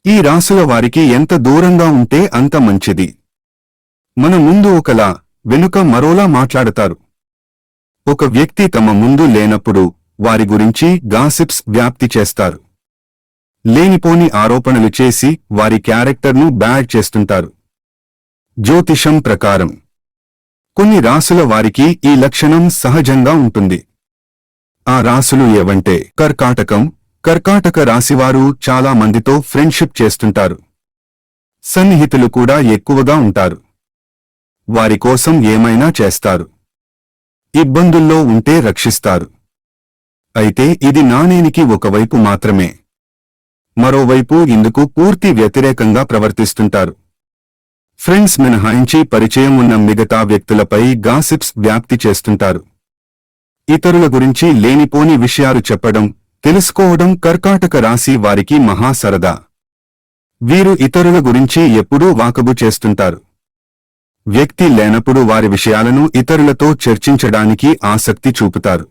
ఈ రాసుల వారికి ఎంత దూరంగా ఉంటే అంత మంచిది. మన ముందు ఒకలా, వెనుక మరోలా మాట్లాడతారు. ఒక వ్యక్తి తమ ముందు లేనప్పుడు వారి గురించి గాసిప్స్ వ్యాప్తి చేస్తారు. లేనిపోని ఆరోపణలు చేసి వారి క్యారెక్టర్ను బ్యాడ్ చేస్తుంటారు. జ్యోతిషం ప్రకారం కొన్ని రాసుల వారికి ఈ లక్షణం సహజంగా ఉంటుంది. ఆ రాసులు ఏవంటే కర్కాటక రాశివారు చాలా మందితో ఫ్రెండ్షిప్ చేస్తుంటారు. సన్నిహితులు కూడా ఎక్కువగా ఉంటారు. వారి కోసం ఏమైనా చేస్తారు. ఇబ్బందుల్లో ఉంటే రక్షిస్తారు. అయితే ఇది నాణేనికి ఒకవైపు మాత్రమే. మరోవైపు ఇందుకు పూర్తి వ్యతిరేకంగా ప్రవర్తిస్తుంటారు. ఫ్రెండ్స్ మినహాయించి పరిచయం ఉన్న మిగతా వ్యక్తులపై గాసిప్స్ వ్యాప్తి చేస్తుంటారు. ఇతరుల గురించి లేనిపోని విషయాలు చెప్పడం, తెలుసుకోవడం కర్కాటక రాశి వారికి మహా సరదా. వీరు ఇతరుల గురించి ఎప్పుడూ వాకబు చేస్తుంటారు. వ్యక్తి లేనప్పుడు వారి విషయాలను ఇతరులతో చర్చించడానికి ఆసక్తి చూపుతారు.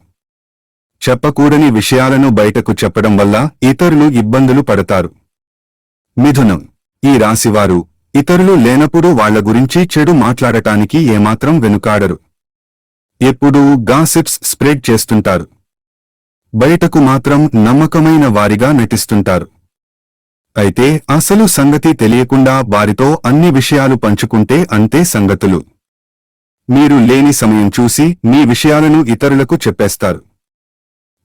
చెప్పకూడని విషయాలను బయటకు చెప్పడం వల్ల ఇతరులు ఇబ్బందులు పడతారు. మిథునం. ఈ రాశివారు ఇతరులు లేనప్పుడు వాళ్ల గురించి చెడు మాట్లాడటానికి ఏమాత్రం వెనుకాడరు. ఎప్పుడూ గాసిప్స్ స్ప్రెడ్ చేస్తుంటారు. బయటకు మాత్రం నమ్మకమైన వారిగా నటిస్తుంటారు. అయితే అసలు సంగతి తెలియకుండా వారితో అన్ని విషయాలు పంచుకుంటే అంతే సంగతులు. మీరు లేని సమయం చూసి మీ విషయాలను ఇతరులకు చెప్పేస్తారు.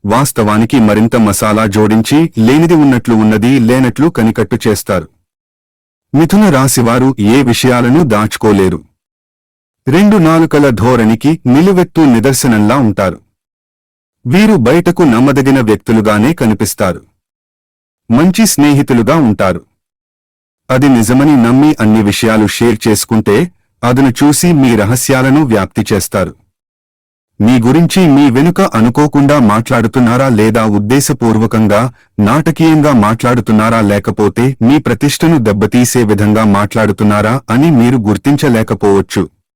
వాస్తవానికి మరింత మసాలా జోడించి లేనిది ఉన్నట్లు ఉన్నది లేనట్లు కనికట్టు చేస్తారు. మిథున రాశివారు ఏ విషయాలను దాచుకోలేరు. రెండు నాలుకల ధోరణికి నిలువెత్తు నిదర్శనంలా ఉంటారు. వీరు బయటకు నమ్మదగిన వ్యక్తులుగానే కనిపిస్తారు. మంచి స్నేహితులుగా ఉంటారు. అది నిజమని నమ్మి అన్ని విషయాలు షేర్ చేసుకుంటే అదును చూసి మీ రహస్యాలను వ్యాప్తి చేస్తారు. మీ గురించి మీ వెనుక అనుకోకుండా మాట్లాడుతున్నారా లేదా ఉద్దేశపూర్వకంగా, నాటకీయంగా మాట్లాడుతున్నారా లేకపోతే మీ ప్రతిష్టను దెబ్బతీసే విధంగా మాట్లాడుతున్నారా అని మీరు గుర్తించలేకపోవచ్చు.